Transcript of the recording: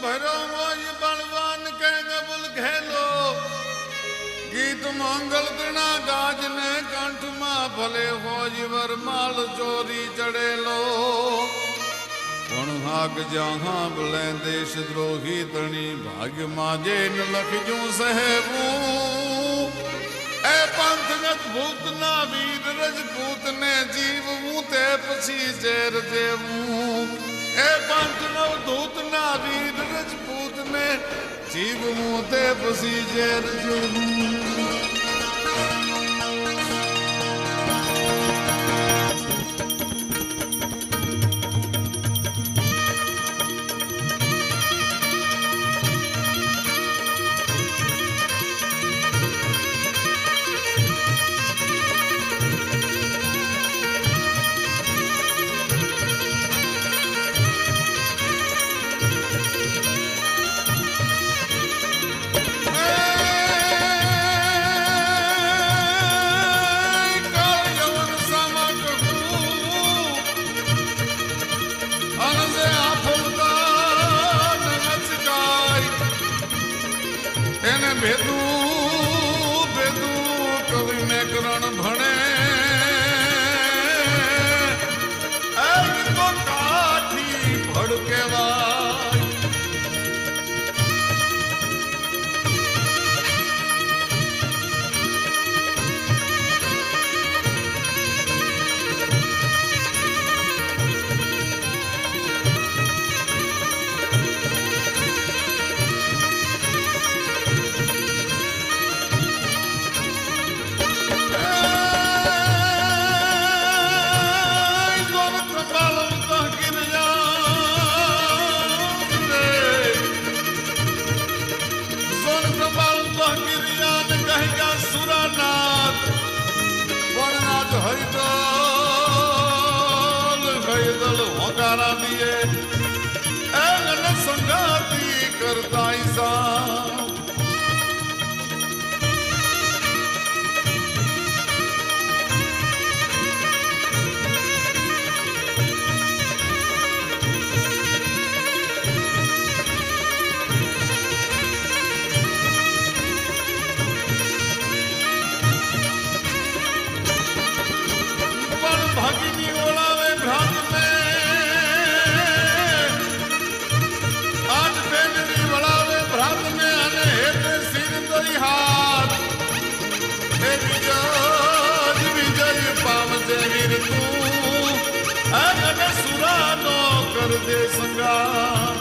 भरो मोज बलवान के गबुल घेलो गीत मंगल गणा गाजने कंठ मा भले होज वरमाल चोरी चढ़ेलो हाग जहां भले देश द्रोही तणी भाग्य माजे न लखजू सहबू ए पंथगत भूत ना वीर रजपूत ने जीव मूते पछी जेर देवू ए पंथगत दूत ना वीर रजपूत ने जीव मूते पछी जेर देवू भेदू भेदू कवि में करण भणे तो काठी भड़केवा हरिदल होकारा दिए एलन संगाती करता ईसा भगिनी ओलावे भ्रात में आज बेननी वड़ावे भ्रात में अने हेते सिर दई हाथ हे विजय पावजे वीर तू अने सुरा नो कर दे संगा